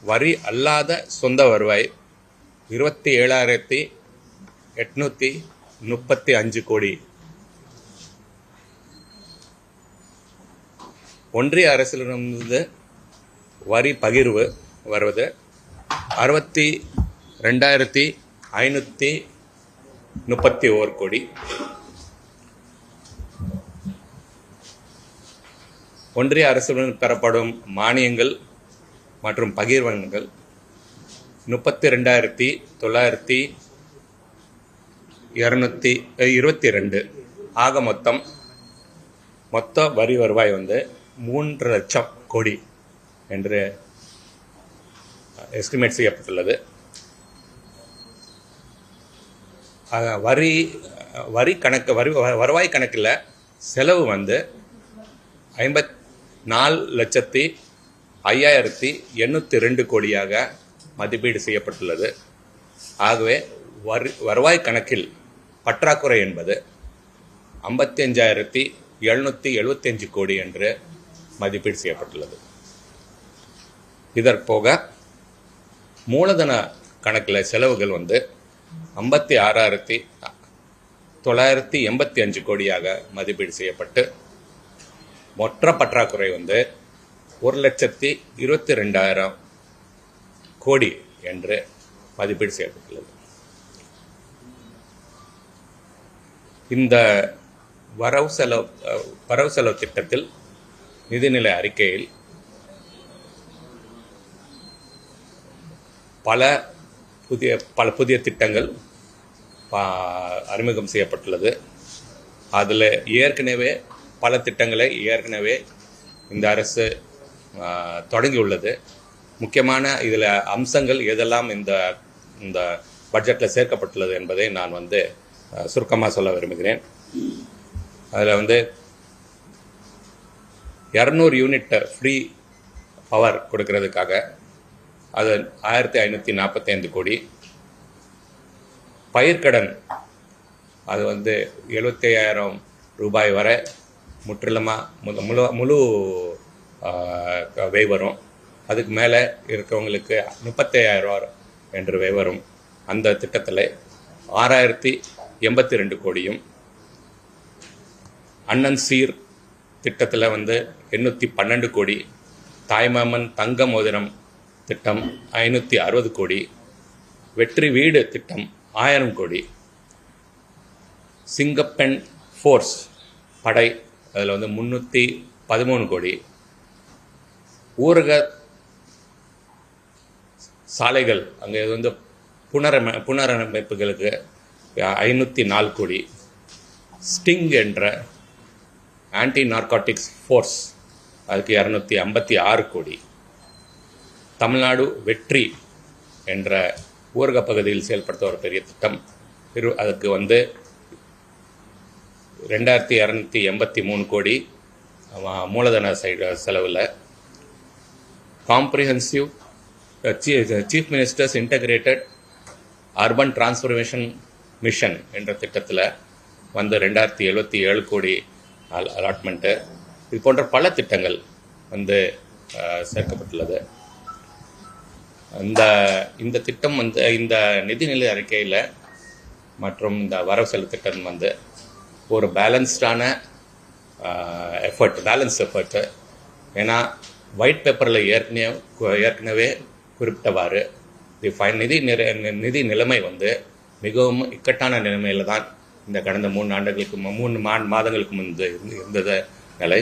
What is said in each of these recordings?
வரி அல்லாத சொந்த வருவாய் 27,835 கோடி. ஒன்றிய அரசிலிருந்து வரி பகிர்வு வருவது 62,531 கோடி. ஒன்றிய அரசுடன் பெறப்படும் மானியங்கள் மற்றும் பகிர்வங்கள் 32,922. ஆக மொத்த வரி வருவாய் 3 லட்சம் கோடி என்று எஸ்டிமேட் செய்யப்பட்டுள்ளது. வருவாய் கணக்கில் செலவு 54,05,802 கோடியாக மதிப்பீடு செய்யப்பட்டுள்ளது. ஆகவே வருவாய் கணக்கில் பற்றாக்குறை என்பது 55,775 கோடி என்று மதிப்பீடு செய்யப்பட்டுள்ளது. இதற்போக மூலதன கணக்கில் செலவுகள் 56,985 கோடியாக மதிப்பீடு செய்யப்பட்டு மொத்த பற்றாக்குறை 1,22,000 கோடி என்று மதிப்பீடு செய்யப்பட்டுள்ளது. இந்த வரவு செலவு திட்டத்தில் நிதிநிலை அறிக்கையில் பல புதிய திட்டங்கள் அறிமுகம் செய்யப்பட்டுள்ளது. அதில் பல திட்டங்களை இந்த அரசு தொடங்கியுள்ளது. முக்கியமான இதில் அம்சங்கள் எதெல்லாம் இந்த பட்ஜெட்டில் சேர்க்கப்பட்டுள்ளது என்பதை நான் சுருக்கமாக சொல்ல விரும்புகிறேன். அதில் 200 யூனிட் ஃப்ரீ பவர் கொடுக்கறதுக்காக அது 1,545 கோடி. பயிர்க்கடன் அது 75,000 ரூபாய் வரை முழு வரும். அதுக்கு மேலே இருக்கிறவங்களுக்கு 35,000 என்று வரும். அந்த திட்டத்தில் 6,082 கோடியும், அண்ணன் சீர் திட்டத்தில் 812 கோடி, தாய்மாமன் தங்க மோதிரம் திட்டம் 560 கோடி, வெற்றி வீடு திட்டம் 1000 கோடி, சிங்கப்பெண் ஃபோர்ஸ் படை அதில் 313 கோடி, ஊரக சாலைகள் அங்கே புனரமைப்புகளுக்கு 504 கோடி, ஸ்டிங் என்ற ஆன்டி நார்காட்டிக்ஸ் ஃபோர்ஸ் அதுக்கு 256 கோடி, தமிழ்நாடு வெற்றி என்ற ஊரக பகுதியில் செயல்படுத்த ஒரு பெரிய திட்டம் அதுக்கு 2,283 கோடி மூலதன செலவில். Comprehensive chief ministers integrated urban transformation mission என்ற திட்டத்தில் 2,077 கோடி அலாட்மெண்ட்டு. இது போன்ற பல திட்டங்கள் சேர்க்கப்பட்டுள்ளது. இந்த திட்டம் இந்த நிதிநிலை அறிக்கையில் மற்றும் இந்த வரவு செலவு திட்டம் ஒரு பேலன்ஸ்டான பேலன்ஸ் எஃபர்ட்டு. ஏன்னா ஒயிட் பேப்பரில் ஏற்கனவே குறிப்பிட்டவாறு நிதி நிலைமை மிகவும் இக்கட்டான நிலைமையில் தான் இந்த கடந்த 3 மாதங்களுக்கு முன்பு இருந்தது நிலை.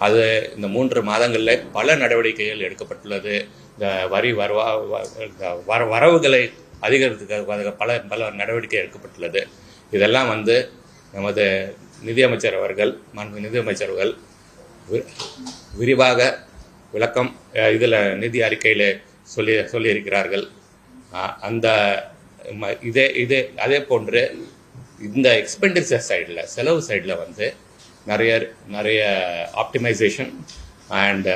அது இந்த 3 மாதங்களில் பல நடவடிக்கைகள் எடுக்கப்பட்டுள்ளது. இந்த வரவுகளை அதிகரிக்கிறதுக்காக பல நடவடிக்கை எடுக்கப்பட்டுள்ளது. இதெல்லாம் நமது நிதியமைச்சர் அவர்கள் விரிவாக விளக்கம் இதில் நிதி அறிக்கையில் சொல்லியிருக்கிறார்கள். அதே போன்று இந்த எக்ஸ்பெண்டிச்சர் சைடில் செலவு சைடில் நிறைய ஆப்டிமைசேஷன் அண்ட்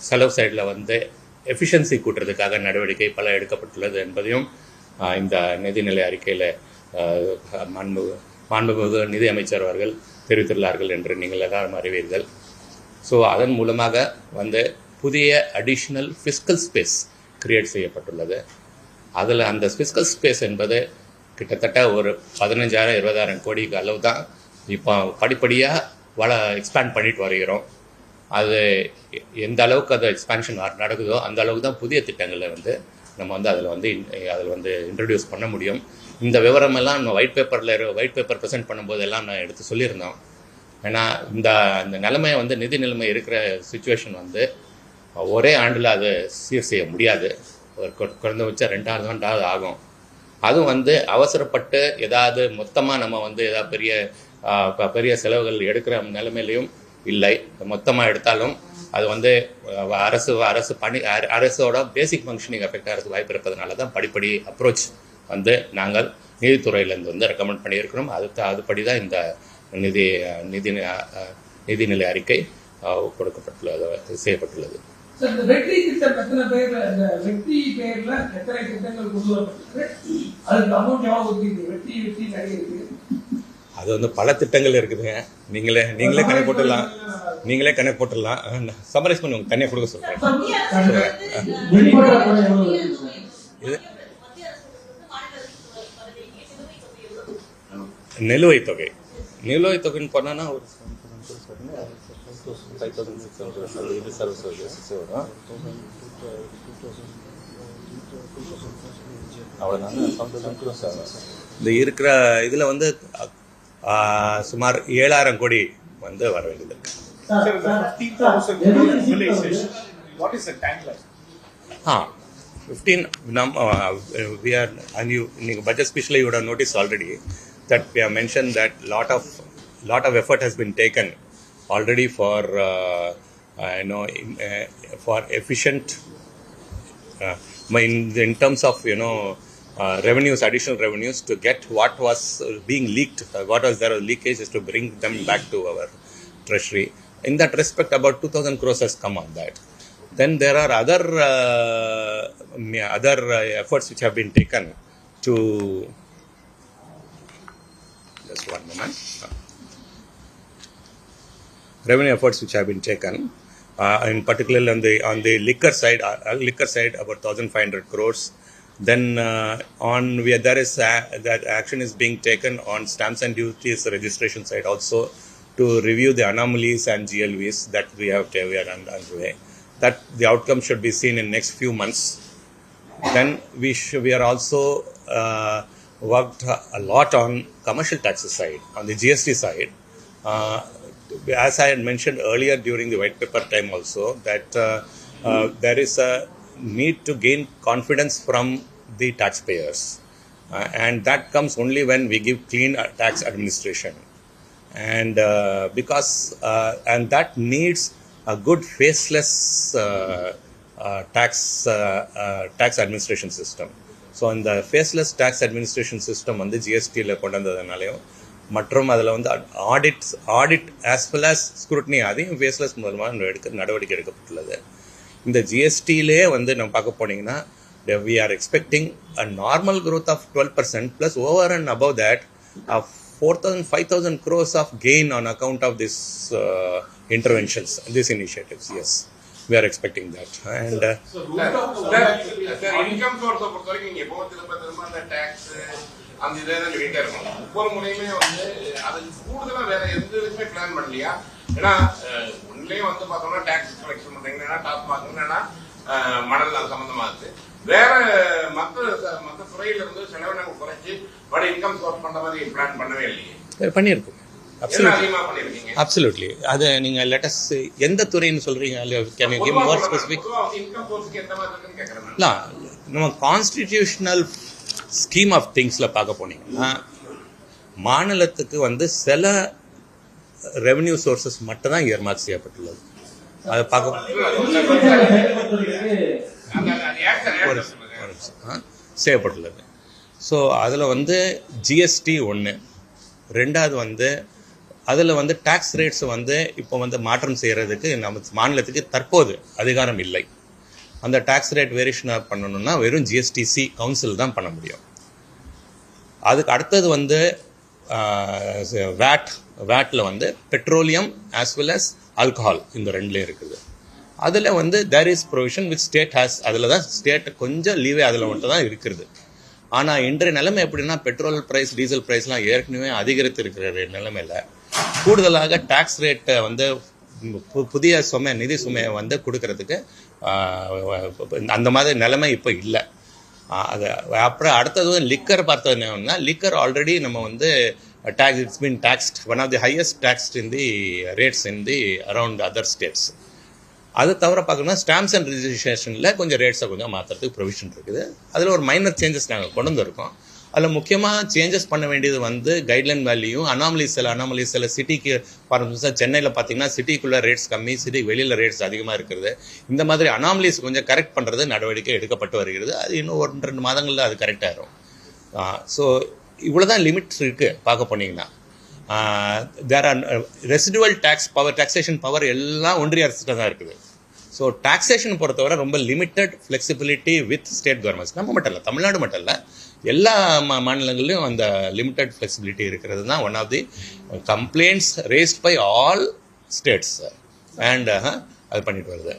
செலவு சைடில் எஃபிஷியன்சி கூட்டுறதுக்காக நடவடிக்கை பல எடுக்கப்பட்டுள்ளது என்பதையும் இந்த நிதிநிலை அறிக்கையில் மாண்புமிகு நிதி அமைச்சர் அவர்கள் தெரிவித்துள்ளார்கள் என்று நீங்கள் எல்லாரும் அறிவீர்கள். ஸோ அதன் மூலமாக புதிய அடிஷ்னல் ஃபிஸ்கல் ஸ்பேஸ் கிரியேட் செய்யப்பட்டுள்ளது. அதில் அந்த ஃபிஸ்கல் ஸ்பேஸ் என்பது கிட்டத்தட்ட ஒரு 15,000-20,000 கோடிக்கு அளவு தான் இப்போ படிப்படியாக எக்ஸ்பேண்ட் பண்ணிட்டு வருகிறோம். அது எந்த அளவுக்கு அது எக்ஸ்பேன்ஷன் நடக்குதோ அந்த அளவுக்கு தான் புதிய திட்டங்களை வந்து நம்ம வந்து அதில் வந்து இன்ட்ரடியூஸ் பண்ண முடியும். இந்த விவரமெல்லாம் நம்ம ஒயிட் பேப்பர் ப்ரெசென்ட் பண்ணும்போது எல்லாம் நான் எடுத்து சொல்லியிருந்தோம். ஏன்னா இந்த நிலைமை வந்து நிதி நிலைமை இருக்கிற சுச்சுவேஷன் வந்து ஒரே ஆண்டில் அது சீர் செய்ய முடியாது. ஒரு குறைந்தபட்சம் 2 ஆண்டு ஆகும். அதுவும் வந்து அவசரப்பட்டு ஏதாவது மொத்தமாக நம்ம வந்து ஏதாவது பெரிய செலவுகள் எடுக்கிற நிலைமையிலையும் இல்லை. மொத்தமாக எடுத்தாலும் அது வந்து அரசோட பேசிக் ஃபங்க்ஷனிங் எஃபெக்ட் ஆகிறதுக்கு வாய்ப்பு இருப்பதனால தான் படிப்படி அப்ரோச் வந்து நாங்கள் நீதித்துறையிலேருந்து வந்து ரெக்கமெண்ட் பண்ணியிருக்கிறோம். அதுபடி தான் இந்த நிதிநிலை அறிக்கை செய்யப்பட்டுள்ளது. அது வந்து பல திட்டங்கள் இருக்குதுங்க. நீங்களே கணக்கு போட்டுடலாம். சம்மரைஸ் பண்ணி உங்களுக்கு தனியாக கொடுக்க சொல்றேன். நிலுவைத் தொகைன்னு போனா ஒரு 5,600 இது சர்வீஸ் வரும். இந்த இருக்கிற இதில் வந்து சுமார் 7,000 கோடி வந்து வர வேண்டியது இருக்கு. We are, and you in budget specially you would have noticed already that we have mentioned that lot of effort has been taken already for for efficient in terms of revenues, additional revenues, to get what was being leaked, what was there leakage, is to bring them back to our treasury. In that respect, about 2,000 crores has come on that. Then there are other efforts which have been taken to, just one moment, revenue efforts which have been taken, in particular on the liquor side about 1,500 crores. Then that action is being taken on stamps and duties registration side also, to review the anomalies and GLVs that we are underway. That the outcome should be seen in next few months. Then we are also worked a lot on commercial taxes side, on the GST side. As I had mentioned earlier during the white paper time also, that there is a need to gain confidence from the taxpayers, and that comes only when we give clean tax administration, and and that needs a good faceless tax administration system. So in the faceless tax administration system வந்து GST-ல கொண்டு வந்ததுனாலையும் மற்றும் அதில் வந்து audit as well as scrutiny அதையும் faceless மூலமாக நடவடிக்கை எடுக்கப்பட்டுள்ளது. இந்த ஜிஎஸ்டியிலே வந்து நம்ம பார்க்க போனீங்கன்னா we are expecting a normal growth of 12% plus over and above that 4,000-5,000 crores of gain on account of this interventions, these initiatives. Yes, we are expecting that. And so income source of நீங்க எப்பவும் திரும்ப அந்த tax அந்த இதெல்லாம் சொல்லிட்டே இருக்கணும். ஒவ்வொரு முறையுமே வந்து அது கூடுதலா வேற எந்த இதுக்குமே பிளான் பண்ணலையா? ஏன்னா ஒன்லயே வந்து பார்த்தோம்னா டாக்ஸ் கலெக்ஷன் பண்றீங்கன்னா டாப் மார்க்குன்னா மணல் சம்பந்தமா இருக்கு. வேற மற்ற துறையில இருந்து செலவினங்கள் குறைச்சி வட இன்கம் சோர்ஸ் பண்ற மாதிரி பிளான் பண்ணவே இல்லையே? பண்ணியிருக்கோம். Absolutely. அது நீங்க லெட்டஸ் எந்த துறைன்னு சொல்றீங்க? Can you give more specific? Income சோர்ஸ்க்கு எந்த மாதிரி இருக்குன்னு கேக்குறேன். இல்ல, நம்ம கான்ஸ்டிடியூஷனல் ஸ்கீம் ஆஃப் திங்ஸ்ல பார்க்க போனீங்கன்னா மாநிலத்துக்கு வந்து சில ரெவென்யூ சோர்சஸ் மட்டும் தான் இயர்மார்க் செய்யப்பட்டுள்ளது. அதை பார்க்க செய்யப்பட்டுள்ளது. ஸோ அதில் வந்து ஜிஎஸ்டி ஒன்று, ரெண்டாவது வந்து அதில் வந்து டேக்ஸ் ரேட்ஸ் வந்து இப்போ வந்து மாற்றம் செய்கிறதுக்கு நம்ம மாநிலத்துக்கு தற்போது அதிகாரம் இல்லை. அந்த டேக்ஸ் ரேட் வேரியேஷன் பண்ணணும்னா வெறும் ஜிஎஸ்டிசி கவுன்சில் தான் பண்ண முடியும். அதுக்கு அடுத்தது வந்து வேட்டில் வந்து petroleum as well as alcohol, இந்த ரெண்டுலேயும் இருக்குது. அதில் வந்து there is provision with state has, அதில் தான் ஸ்டேட் கொஞ்சம் லீவே அதில் மட்டும் தான் இருக்கிறது. ஆனால் இன்றைய நிலைமை எப்படின்னா பெட்ரோல் ப்ரைஸ் டீசல் ப்ரைஸ்லாம் ஏற்கனவே அதிகரித்து இருக்கிற நிலைமையில் கூடுதலாக டேக்ஸ் ரேட்டை வந்து புதிய சுமை நிதி சுமையை வந்து கொடுக்கறதுக்கு அந்த மாதிரி நிலைமை இப்போ இல்லை. அது அப்புறம் அடுத்தது லிக்கர் பார்த்தது என்னன்னா, லிக்கர் ஆல்ரெடி நம்ம வந்து tax, it's been taxed, one of the highest taxed in the rates in the around other states. அது தவிர பார்க்கணும்னா ஸ்டாம்ப்ஸ் அண்ட் ரிஜிஸ்ட்ரேஷனில் கொஞ்சம் ரேட்ஸை கொஞ்சம் மாற்றுறதுக்கு ப்ரொவிஷன் இருக்குது. அதில் ஒரு மைனர் சேஞ்சஸ் நாங்கள் கொண்டு வந்திருக்கோம். அதில் முக்கியமாக சேஞ்சஸ் பண்ண வேண்டியது வந்து கைட்லைன் வேல்யூயும் அனாமலிஸ் சில சிட்டிக்கு ஃபார் சென்னையில் பார்த்தீங்கன்னா சிட்டிக்குள்ளே ரேட்ஸ் கம்மி, சிட்டிக்கு வெளியில் ரேட்ஸ் அதிகமாக இருக்கிறது. இந்த மாதிரி அனாமலிஸ் கொஞ்சம் கரெக்ட் பண்ணுறது நடவடிக்கை எடுக்கப்பட்டு வருகிறது. அது இன்னும் 1-2 மாதங்களில் அது கரெக்ட் ஆகிடும். ஸோ இவ்வளோ தான் லிமிட்ஸ் இருக்குது பார்க்க போனீங்கன்னா. There are residual taxation power எல்லாம் ஒன்றிய அரசுக்கு தான் இருக்குது. ஸோ டாக்ஸேஷன் பொறுத்தவரை ரொம்ப limited flexibility with state governments. நம்ம மட்டும் இல்லை, தமிழ்நாடு மட்டும் இல்லை, எல்லா மாநிலங்களிலும் அந்த லிமிட்டட் ஃப்ளெக்சிபிலிட்டி இருக்கிறது தான் one of the complaints raised by all states. And அது பண்ணிட்டு வருது.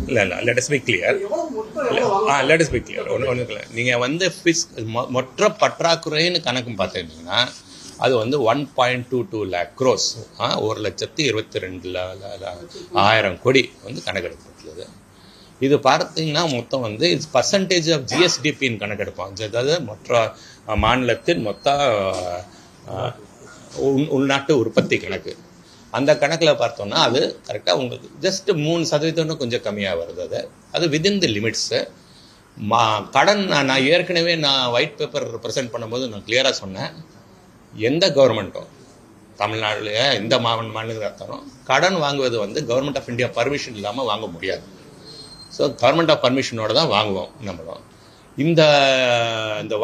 இல்லை லெட் அஸ் பி கிளியர். ஒன்றும் இல்லை, நீங்கள் வந்து மொத்த பற்றாக்குறைன்னு கணக்கு பார்த்துக்கிட்டிங்கன்னா அது வந்து 1.22 lakh crores, 1,22,000 கோடி வந்து கணக்கெடுக்கப்பட்டுள்ளது. இது பார்த்தீங்கன்னா மொத்தம் வந்து இட்ஸ் பர்சன்டேஜ் ஆஃப் ஜிஎஸ்டிபின்னு கணக்கெடுப்போம். அதாவது மொத்த மாநிலத்தின் மொத்த உள்நாட்டு உற்பத்தி கணக்கு. அந்த கணக்கில் பார்த்தோம்னா அது கரெக்டாக உங்களுக்கு ஜஸ்ட் 3% கொஞ்சம் கம்மியாக வருது. அது வித்தின் தி லிமிட்ஸு. கடன் நான் ஏற்கனவே ஒயிட் பேப்பர் ப்ரெசென்ட் பண்ணும்போது நான் கிளியராக சொன்னேன், எந்த கவர்மெண்ட்டும் தமிழ்நாடுலேயே எந்த மாநிலத்தில் இருந்தாலும் கடன் வாங்குவது வந்து கவர்மெண்ட் ஆஃப் இந்தியா பர்மிஷன் இல்லாமல் வாங்க முடியாது. ஸோ கவர்மெண்ட் ஆஃப் பர்மிஷனோட தான் வாங்குவோம் நம்மளும். இந்த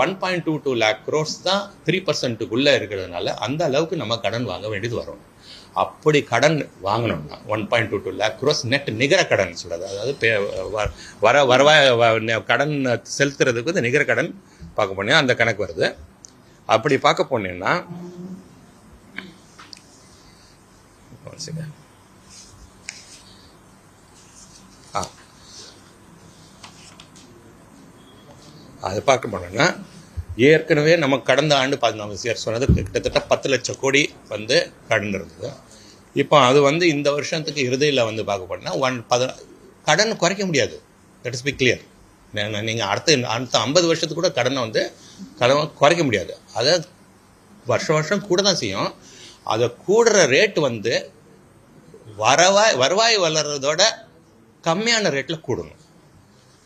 1.22 lakh crores தான் 3%க்குள்ளே இருக்கிறதுனால அந்த அளவுக்கு நம்ம கடன் வாங்க வேண்டியது வரும். அப்படி கடன் வாங்கினோம்னா 1.22 lakh crores நெட் நிகர கடன் சொல்கிறது. அதாவது கடன் செலுத்துறதுக்கு வந்து நிகர கடன் பார்க்க போனீங்கன்னா அந்த கணக்கு வருது. அப்படி பார்க்க போனீங்கன்னா அது பார்க்க போனோம்னா ஏற்கனவே நம்ம கடந்த ஆண்டு 14 சொன்னது கிட்டத்தட்ட 10 லட்சம் கோடி வந்து கடன் இருந்தது. இப்போ அது வந்து இந்த வருஷத்துக்கு இறுதியில் வந்து பார்க்க போனோம்னா கடன் குறைக்க முடியாது. That is B clear. நீங்கள் அடுத்த 50 வருஷத்துக்கு கூட கடனை வந்து குறைக்க முடியாது. அதை வருஷம் கூட தான் செய்யும். அதை கூடுற ரேட்டு வந்து வருவாய் வளர்றதோட கம்மியான ரேட்டில் கூடணும்.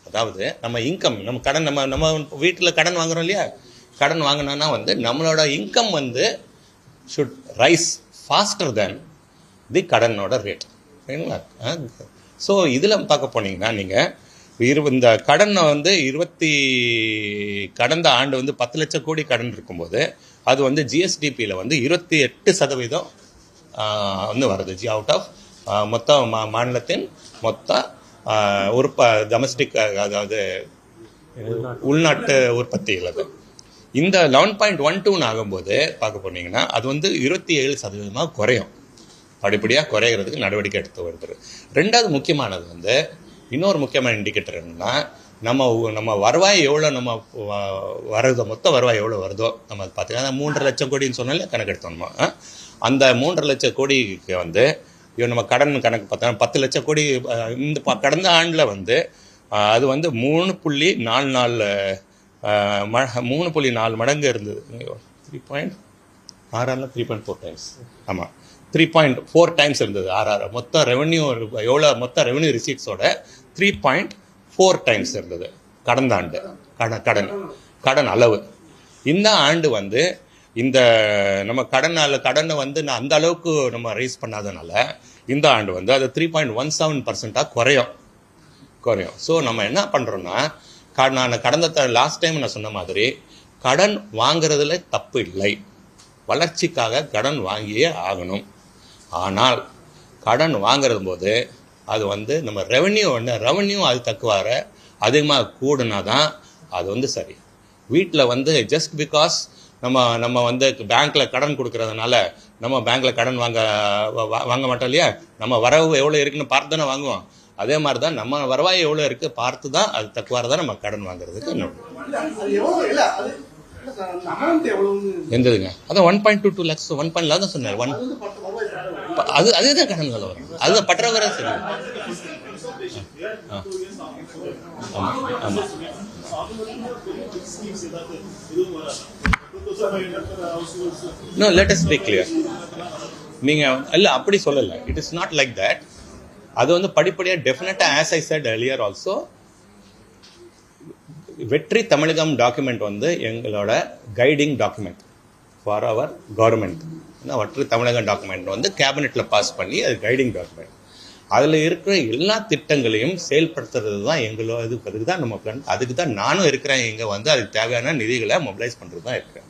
அதாவது நம்ம இன்கம், நம்ம கடன், நம்ம வீட்டில் கடன் வாங்குறோம் இல்லையா, கடன் வாங்கினோன்னா வந்து நம்மளோட இன்கம் வந்து should rise faster than the கடனோட ரேட். சரிங்களா? ஸோ இதில் பார்க்க போனீங்கன்னா நீங்கள் இந்த கடனை வந்து கடந்த ஆண்டு வந்து 10 லட்சம் கோடி கடன் இருக்கும்போது அது வந்து ஜிஎஸ்டிபியில் வந்து 28% வந்து வருது. அவுட் ஆஃப் மொத்த மாநிலத்தின் மொத்த டொமஸ்டிக், அதாவது உள்நாட்டு உற்பத்தியில். இந்த 11.12 ஆகும்போது பார்க்க போனீங்கன்னா அது வந்து 27% குறையும். படிப்படியாக குறைகிறதுக்கு நடவடிக்கை எடுத்து வருது. ரெண்டாவது முக்கியமானது வந்து இன்னொரு முக்கியமான இண்டிகேட்டர் என்னன்னா, நம்ம வருவாய் எவ்வளோ நம்ம வருதோ, மொத்த வருவாய் எவ்வளோ வருதோ நம்ம பார்த்தீங்கன்னா 3.5 லட்சம் கோடின்னு சொன்னாலே கணக்கெடுத்தோம்மா. அந்த 3.5 லட்சம் கோடிக்கு வந்து நம்ம கடன் கணக்கு பார்த்தோம்னா 10 லட்சம் கோடி இந்த கடந்த ஆண்டில் வந்து அது வந்து 3.4 மடங்கு இருந்தது. 3.4 டைம்ஸ். ஆமாம், 3.4 டைம்ஸ் இருந்தது. மொத்த ரெவன்யூ எவ்வளோ, மொத்த ரெவன்யூ ரிசீட்ஸோட 3.4 டைம்ஸ் இருந்தது கடந்த ஆண்டு கடன் அளவு. இந்த ஆண்டு வந்து இந்த நம்ம கடனை வந்து அந்த அளவுக்கு நம்ம ரைஸ் பண்ணாதனால இந்த ஆண்டு வந்து அது 3.17% குறையும். ஸோ நம்ம என்ன பண்ணுறோன்னா, நான் கடந்த லாஸ்ட் டைம் நான் சொன்ன மாதிரி கடன் வாங்குறதுல தப்பு இல்லை, வளர்ச்சிக்காக கடன் வாங்கியே ஆகணும். ஆனால் கடன் வாங்குறது போது அது வந்து நம்ம ரெவன்யூ அது தக்குவார அதிகமாக கூடுனா தான் அது வந்து சரி. வீட்டில் வந்து ஜஸ்ட் பிகாஸ் நம்ம வந்து பேங்க்கில் கடன் கொடுக்கறதுனால நம்ம பேங்க்கில் கடன் வாங்க மாட்டோம் இல்லையா? நம்ம வரவு எவ்வளோ இருக்குன்னு பார்த்து தானே வாங்குவோம். அதே மாதிரி தான் நம்ம வருவாய் எவ்வளோ இருக்குது பார்த்து தான் அது தக்குவாறு தான் நம்ம கடன் வாங்குறதுக்கு. எந்ததுங்க? அதான் 1.22 lakhs 1.1 தான் சொன்னார். அதே தான் கடன் வேலை வரும். அதுதான் பற்றவரை சரி. ஆமாம் ஆமாம். No, let us be clear. நீங்கள் இல்லை அப்படி சொல்லலை. It is not like that. அது வந்து படிப்படியாக டெஃபினட்டாக as I said earlier also Vetri Tamilagam document வந்து எங்களோட guiding document for our government. Vetri Tamilagam document வந்து கேபினெட்டில் பாஸ் பண்ணி அது கைடிங் டாக்குமெண்ட். அதில் இருக்கிற எல்லா திட்டங்களையும் செயல்படுத்துறது தான் எங்களோட அதுக்கு தான் நம்ம பிளான். அதுக்கு தான் நானும் இருக்கிறேன். இங்கே வந்து அதுக்கு தேவையான நிதிகளை மொபிலைஸ் பண்ணுறது தான் இருக்கிறேன்.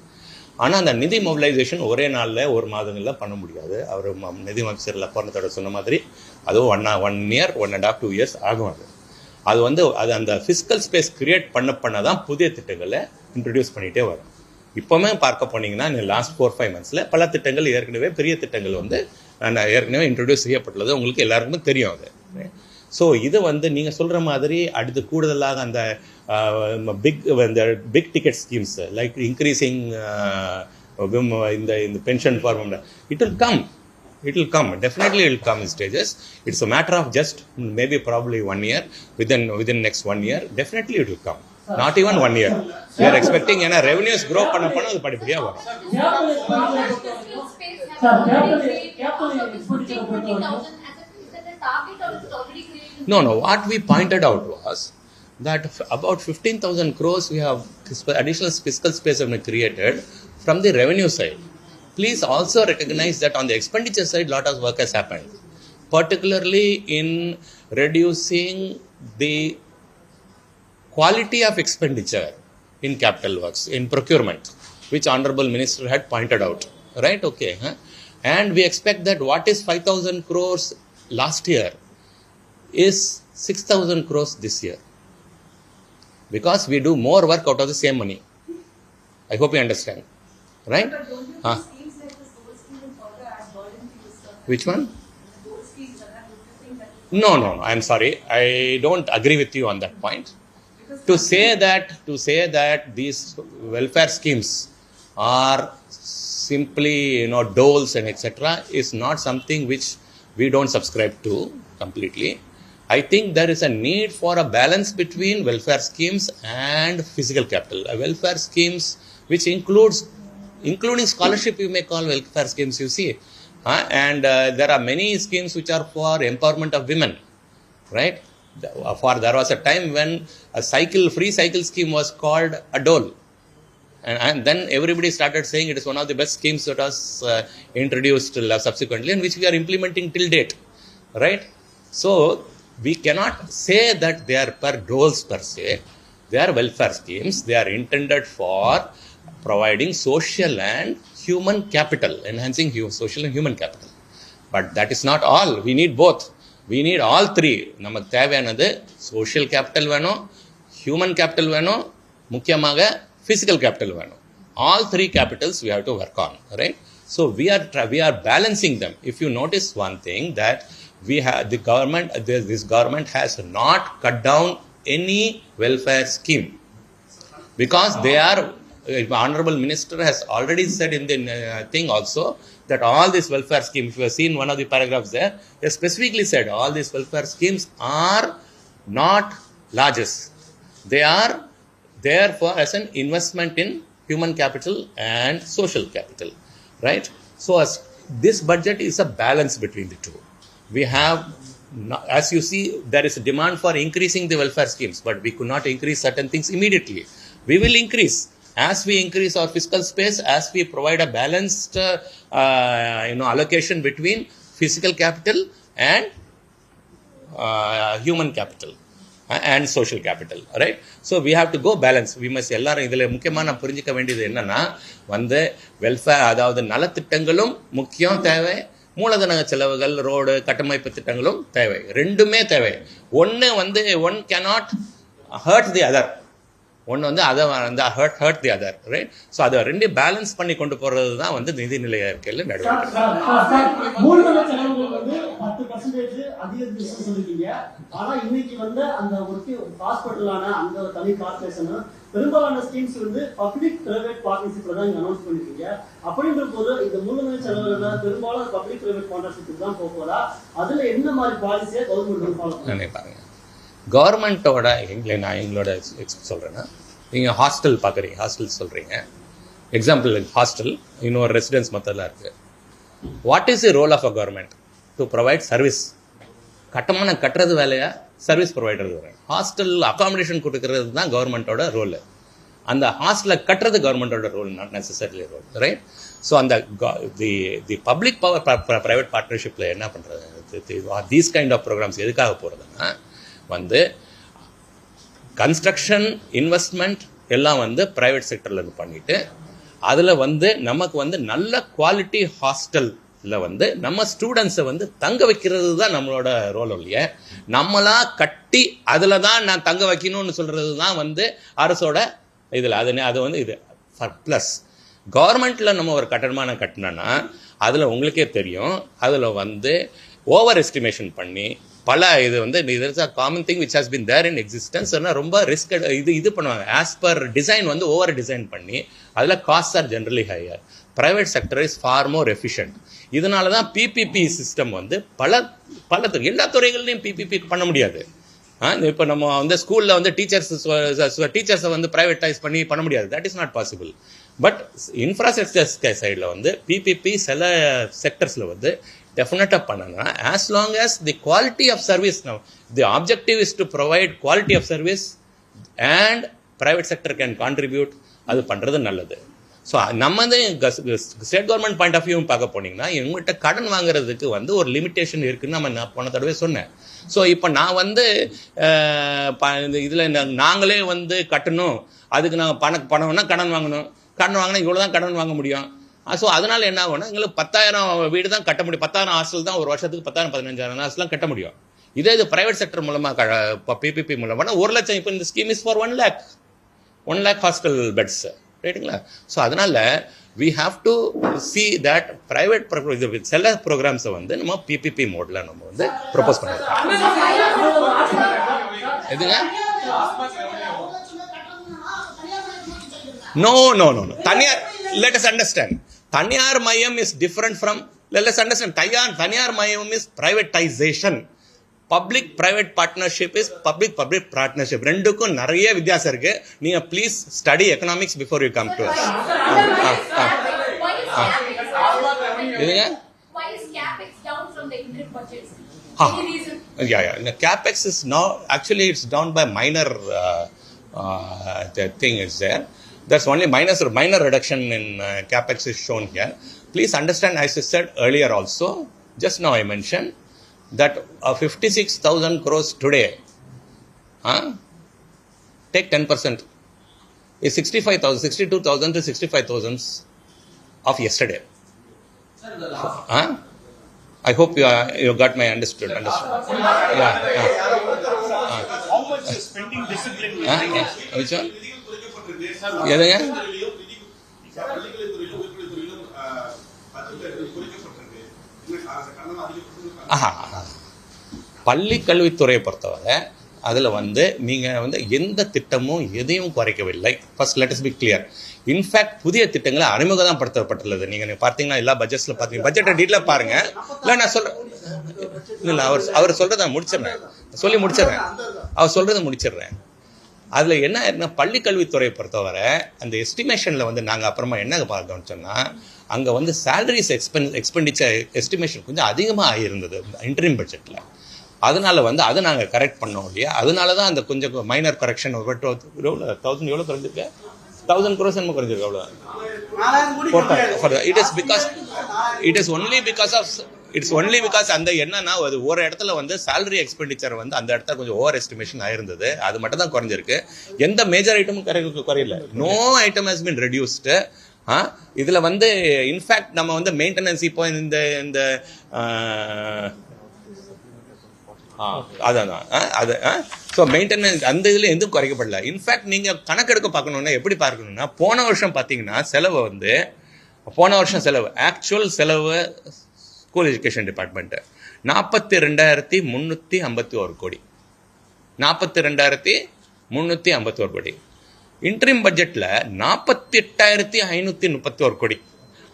ஆனால் அந்த நிதி மொபிலைசேஷன் ஒரே நாளில் ஒரு மாதங்களில் பண்ண முடியாது. அவர் நிதி அமைச்சரில் போனதோட சொன்ன மாதிரி அதுவும் 1 year 1.5 2 years ஆகும். அது வந்து அது அந்த ஃபிஸ்கல் ஸ்பேஸ் கிரியேட் பண்ண தான் புதிய திட்டங்களை இன்ட்ரடியூஸ் பண்ணிகிட்டே வரும். இப்போவுமே பார்க்க போனீங்கன்னா இந்த லாஸ்ட் 4-5 months பல திட்டங்கள் ஏற்கனவே பெரிய திட்டங்கள் வந்து ஏற்கனவே இன்ட்ரடியூஸ் செய்யப்பட்டுள்ளது. உங்களுக்கு எல்லாருக்குமே தெரியும் அது. ஸோ இது வந்து நீங்கள் சொல்கிற மாதிரி அடுத்து கூடுதலாக அந்த big ticket schemes like increasing இந்த pension for it will come. Definitely it will come in stages. It's a matter of just maybe probably 1 year. Within next 1 year, definitely it will come. Not even 1 year. We are expecting revenues grow பண்ண அது படிப்படியாக வரும். No. What we pointed out was that about 15,000 crores we have additional fiscal space have been created from the revenue side. Please also recognize that on the expenditure side, lot of work has happened, particularly in reducing the quality of expenditure in capital works, in procurement, which Honorable Minister had pointed out. Right? Okay. And we expect that what is 5,000 crores last year is 6,000 crores this year. Because we do more work out of the same money. I hope you understand. Right? Which one? No. I'm sorry. I don't agree with you on that point. To say that these welfare schemes are simply doles and etc. is not something which we don't subscribe to completely. I think there is a need for a balance between welfare schemes and physical capital. Welfare schemes which including scholarship, you may call welfare schemes, you see. And there are many schemes which are for empowerment of women, right? There was a time when a free cycle scheme was called a dole. And then everybody started saying it is one of the best schemes that was introduced subsequently and which we are implementing till date, right? So we cannot say that they are per doles per se. They are welfare schemes. They are intended for providing social and human capital, enhancing social and human capital. But that is not all. We need both. We need all three. நமக்கு தேவையானது social capital வேணும், human capital வேணும், முக்கியமாக physical capital வேணும். All three capitals we have to work on, right? So we are balancing them. If you notice one thing, that this government has not cut down any welfare scheme because they are. Honorable Minister has already said in the thing also that all these welfare schemes, if you have seen one of the paragraphs there, they specifically said all these welfare schemes are not largesse. They are there for as an investment in human capital and social capital, right? So this budget is a balance between the two. We have, as you see, there is a demand for increasing the welfare schemes, but we could not increase certain things immediately. We will increase. As we increase our fiscal space, as we provide a balanced allocation between physical capital and human capital and social capital, right? So we have to go balance. We must எல்லாரும் இதில் முக்கியமாக புரிஞ்சிக்க வேண்டியது என்னன்னா welfare, அதாவது நலத்திட்டங்களும் முக்கியம் தேவை, மூலதன செலவுகள், ரோடு கட்டமைப்பு திட்டங்களும் தேவை. ரெண்டுமே தேவை. One cannot hurt the other. ஒன்று வந்து அதை வந்து hurt the other, right? So அதை ரெண்டையும் பேலன்ஸ் பண்ணி கொண்டு போகிறது தான் வந்து நிதிநிலை அறிக்கையில் நடவடிக்கை. மூலதன செலவுகள் வந்து 10% அதிகரிச்சு சொல்லிருக்கீங்க. ஆனா இன்னைக்கு வந்து அந்த ஒரு ஹாஸ்பிட்டலான அந்த தனி கார்பரேஷன் பெரும்பாலான ஸ்கீம்ஸ் வந்து பப்ளிக் பிரைவேட் பார்ட்னர்ஷிப்ல தான் அனௌன்ஸ் பண்ணிருக்கீங்க. அப்படின்ற போது இந்த மூலதன செலவுகள்ல பெரும்பாலும் பப்ளிக் பிரைவேட் பார்ட்னர்ஷிப் தான் போகுதா? அதுல என்ன மாதிரி பாலிசியா கவர்மெண்ட் ஃபாலோ நினைப்பாங்க? கவர்மெண்ட்டோட எங்களோட சொல்கிறேன்னா, நீங்கள் ஹாஸ்டல் பார்க்குறீங்க, ஹாஸ்டல் சொல்கிறீங்க, எக்ஸாம்பிள் ஹாஸ்டல், இன்னொரு ரெசிடென்ஸ் மற்றெல்லாம் இருக்குது. What is the role of a government? To provide service. கட்டுறது வேலையா? Service provider. ஹாஸ்டல் அகாமடேஷன் கொடுக்கறது தான் கவர்மெண்ட்டோட ரோல். அந்த ஹாஸ்டலை கட்டுறது கவர்மெண்ட்டோட role, not necessarily role, right? So அந்த தி பப்ளிக் பவர் ப்ரைவேட் பார்ட்னர்ஷிப்பில் என்ன பண்ணுறது, தீஸ் கைண்ட் ஆஃப் ப்ரோக்ராம்ஸ் எதுக்காக போகிறதுன்னா வந்து கன்ஸ்ட்ரக்ஷன் இன்வெஸ்ட்மெண்ட் எல்லாம் வந்து ப்ரைவேட் செக்டரில் பண்ணிட்டு அதில் வந்து நமக்கு வந்து நல்ல குவாலிட்டி ஹாஸ்டலில் வந்து நம்ம ஸ்டூடெண்ட்ஸை வந்து தங்க வைக்கிறது தான் நம்மளோட ரோல் இல்லையா? நம்மளா கட்டி அதில் தான் நான் தங்க வைக்கணும்னு சொல்கிறது தான் வந்து அரசோட இதில். அது வந்து இது ப்ளஸ் கவர்மெண்ட்டில் நம்ம ஒரு கட்டணமான கட்டினோன்னா அதில் உங்களுக்கே தெரியும், அதில் வந்து ஓவர் எஸ்டிமேஷன் பண்ணி பல இது வந்து it's a common thing which has been there in existence. ரொம்ப ரிஸ்க் இது பண்ணுவாங்க. ஆஸ் பர் டிசைன் வந்து ஓவர் டிசைன் பண்ணி அதில் cost are generally higher. Private sector is far more efficient. இதனால தான் பிபிபி சிஸ்டம் வந்து பல எல்லா துறைகள்லையும் பிபிபி பண்ண முடியாது. இப்போ நம்ம வந்து ஸ்கூலில் வந்து டீச்சர்ஸை வந்து ப்ரைவேட்டைஸ் பண்ண முடியாது. That is not possible. But infrastructure சைடில் வந்து பிபிபி சில செக்டர்ஸில் வந்து டெஃபினட்டாக பண்ணணும். As long as the quality of service, the objective is to provide quality of service and private sector can contribute. அது பண்ணுறது நல்லது. ஸோ நம்ம வந்து state government point of view பார்க்க போனீங்கன்னா எங்கள்கிட்ட கடன் வாங்குறதுக்கு வந்து ஒரு லிமிட்டேஷன் இருக்குன்னு நான் போன தடவை சொன்னேன். ஸோ இப்போ நான் வந்து இதில் நாங்களே வந்து கட்டணும், அதுக்கு நாங்கள் பணம்னா கடன் வாங்கணும். கடன் வாங்கினா இவ்வளோ தான் கடன் வாங்க முடியும். ஸோ அதனால் என்ன ஆகும்னா எங்களுக்கு 10,000 வீடு தான் கட்ட முடியும். 10,000 ஹாஸ்டல் தான் ஒரு வருஷத்துக்கு 10,000 15,000 ஹாஸ்டல்லாம் கட்ட முடியும். இது ப்ரைவேட் செக்டர் மூலமாக பிபிபி மூலமாக 1 லட்சம். இப்போ இந்த scheme is for 1 lakh hostel beds, ரைட்டுங்களா? ஸோ அதனால் we have to see that private சில ப்ரோக்ராம்ஸை வந்து நம்ம பிபிபி மோடில் நம்ம வந்து ப்ரொபோஸ் பண்ணியிருக்கோம். எதுங்க? No. தனியார், let us understand. தனியார் மையம் is different from, let us understand. தனியார் மையம் is privatization. Public private partnership is public partnership. ரெண்டுக்கும் நிறைய வித்தியாசம் இருக்கு. நீங்க please study economics before you come to us. இதுங்க? Why is capex down from the interim budgets? Any reason? Yeah. The capex is now actually it's down by minor the thing is there. There's only minor reduction in capex is shown here. Please understand, as I said earlier also, just now I mentioned that 56,000 crores today, take 10%, is 62,000 to 65,000 of yesterday. I hope you got my understood. Yeah. How much spending discipline? Which one? எதுங்க? பள்ளி கல்வித்துறையை பொறுத்தவரை அதில் வந்து நீங்கள் வந்து எந்த திட்டமும் எதையும் குறைக்கவில்லை. First let us be clear. In fact புதிய திட்டங்களை அறிமுகம் படுத்தப்பட்டுள்ளது. நீங்கள் பார்த்தீங்கன்னா எல்லா பட்ஜெட்ஸில் பார்த்தீங்க, பட்ஜெட்டை டீட்டெயிலாக பாருங்கள். இல்லை நான் சொல்கிறேன், இல்லை அவர் சொல்கிறத முடிச்சிடுறேன், அவர் சொல்கிறத முடிச்சிடுறேன். அதில் என்ன ஆயிருக்குன்னா, பள்ளி கல்வித்துறையை பொறுத்தவரை அந்த எஸ்டிமேஷனில் வந்து நாங்கள் அப்புறமா என்ன பார்த்தோம்னு சொன்னால், அங்கே வந்து சேலரிஸ் எக்ஸ்பெண்டிச்சர் எஸ்டிமேஷன் கொஞ்சம் அதிகமாக ஆகியிருந்தது இன்டரிம் பட்ஜெட்டில். அதனால் வந்து அதை நாங்கள் கரெக்ட் பண்ணோம் இல்லையா? அதனால தான் அந்த கொஞ்சம் மைனர் கரெக்ஷன் ஒரு 1000 எவ்வளோ குறைஞ்சிருக்கு, 1000 crores என்னமோ குறைஞ்சிருக்கு. அவ்வளோ இட்ஸ் ஒன்லி பிகாஸ் அந்த என்னன்னா ஒரு இடத்துல வந்து சேலரி எக்ஸ்பெண்டிச்சர் வந்து அந்த இடத்துல கொஞ்சம் ஓவர் எஸ்டிமேஷன் ஆயிருந்தது. அது மட்டும் தான் குறைஞ்சிருக்கு. எந்த மேஜர் ஐட்டமும் குறையல. No item has been reduced. இதில் வந்து இன்ஃபேக்ட் நம்ம வந்து மெயின்டெனன்ஸ் இப்போ இந்த அதான் அது ஸோ ஸோ மெயின்டெனன்ஸ் அந்த இதில் எதுவும் குறைக்கப்படல. இன்ஃபேக்ட் நீங்கள் கணக்கெடுக்க பார்க்கணுன்னா எப்படி பார்க்கணுன்னா, போன வருஷம் பார்த்தீங்கன்னா செலவு வந்து ஆக்சுவல் செலவு ஸ்கூல் எஜுகேஷன் டிபார்ட்மெண்ட்டு 42,351 கோடி. 42,351 கோடி. இன்ட்ரீம் பட்ஜெட்டில் 48,531 கோடி.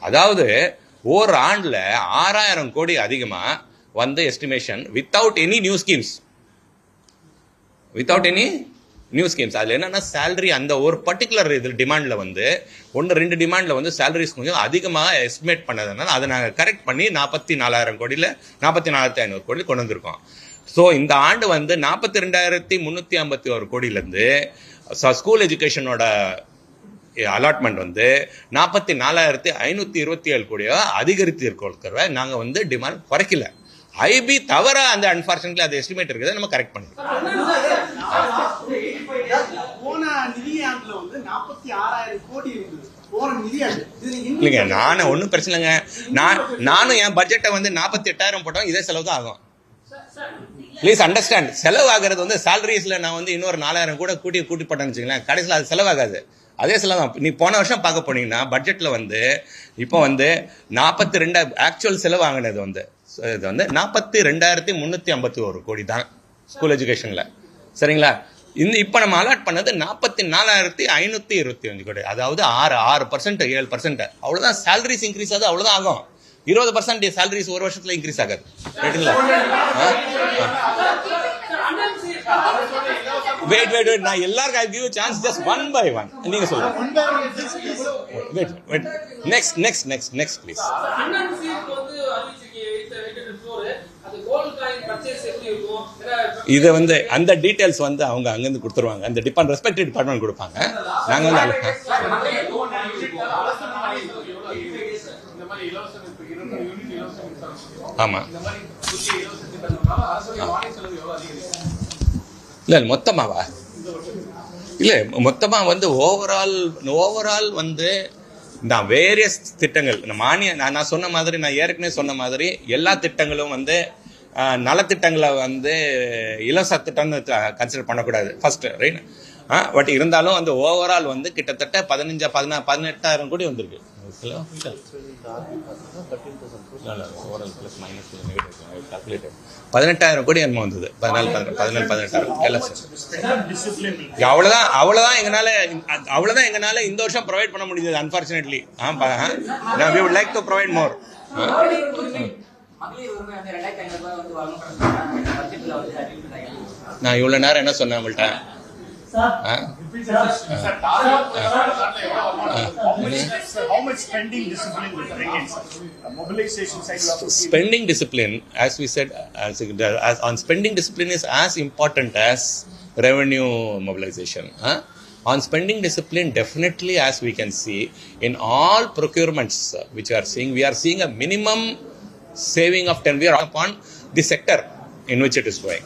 அதாவது ஒரு ஆண்டில் 6,000 கோடி அதிகமாக வந்து estimation without any new schemes. அதில் என்னென்னா சேலரி அந்த ஒரு பர்டிகுலர் இதில் டிமாண்டில் வந்து 1-2 டிமாண்டில் வந்து சேலரிஸ் கொஞ்சம் அதிகமாக எஸ்டிமேட் பண்ணதுனால அதை நாங்கள் கரெக்ட் பண்ணி 44,000 கோடியில் 44,500 கோடியில் கொண்டு வந்திருக்கோம். ஸோ இந்த ஆண்டு வந்து 42,351 கோடியிலேருந்து ஸ்கூல் எஜுகேஷனோட அலாட்மெண்ட் வந்து 44,527 கோடியாக அதிகரித்து இருக்கிறத நாங்கள் வந்து டிமாண்ட் குறைக்கல. ஐபி தவிர அந்த அன்பார்ச்சுனேட்லி அது எஸ்டிமேட் இருக்கிறத நம்ம கரெக்ட் பண்ணிருக்கோம். இல்லைங்க, நானும் ஒன்றும் பிரச்சனை இல்லைங்க. நானும் என் பட்ஜெட்டை வந்து 48,000 போட்டோம், இதே செலவு தான் ஆகும். Please understand. செலவு ஆகிறது வந்து சேலரிஸ்ல நான் வந்து இன்னொரு 4,000 கூட கூட்டி போட்டேன்னு வச்சுங்களேன், கடைசியில் அது செலவாகாது, அதே செலவு தான். நீ போன வருஷம் பார்க்க போனீங்கன்னா பட்ஜெட்ல வந்து இப்போ வந்து 42 ஆக்சுவல் செலவு ஆகினது வந்து இது வந்து 42,351 கோடி தான் ஸ்கூல் எஜுகேஷன்ல. சரிங்களா? இப்போ நம்ம அலாட் பண்ணது 44,525 கோடி. அதாவது 6% 7% அவ்வளோதான் சேலரிஸ் இன்க்ரீஸ் ஆகுது, அவ்வளோதான் ஆகும். 20% சேலரிஸ் ஒரு வருஷத்துல இன்க்ரீஸ் ஆகாது. ரைட்டுங்களா? வெயிட் நான் எல்லாருக்கும் I give chance just one by one. நீங்க சொல்லுங்க. Wait next please. இது வந்து அந்த டீடைல்ஸ் வந்து அவங்க அங்கிருந்து கொடுத்துருவாங்க, அந்த ரெஸ்பெக்டிவ் டிபார்ட்மெண்ட் கொடுப்பாங்க. நாங்க வந்து ஆமா இல்ல மொத்தமாவா? இல்ல மொத்தமா வந்து ஓவரால் வந்து நான் வேரியஸ் திட்டங்கள் நான் சொன்ன மாதிரி, நான் ஏற்கனவே சொன்ன மாதிரி எல்லா திட்டங்களும் வந்து நலத்திட்டங்களை வந்து இலவச திட்டம்னு கன்சிடர் பண்ணக்கூடாது ஃபர்ஸ்ட், ரைட்? பட் இருந்தாலும் அந்த ஓவரால் வந்து கிட்டத்தட்ட 18,000 கோடி வந்திருக்கு. 18,000 கோடி என்னமோ வந்தது. 18,000 அவ்வளவுதான் எங்களால இந்த வருஷம் ப்ரொவைட் பண்ண முடிஞ்சது. Unfortunately we would like to provide more. நான் இவ்வளவு நேரம் என்ன சொன்னேன் உங்கள்கிட்ட? How much spending discipline will bring in, sir? Mobilization side of spending discipline, as we said, on spending discipline is as important as revenue mobilization. On spending discipline, definitely, as we can see in all procurements which we are seeing a minimum saving of 10 years upon the sector in which it is going.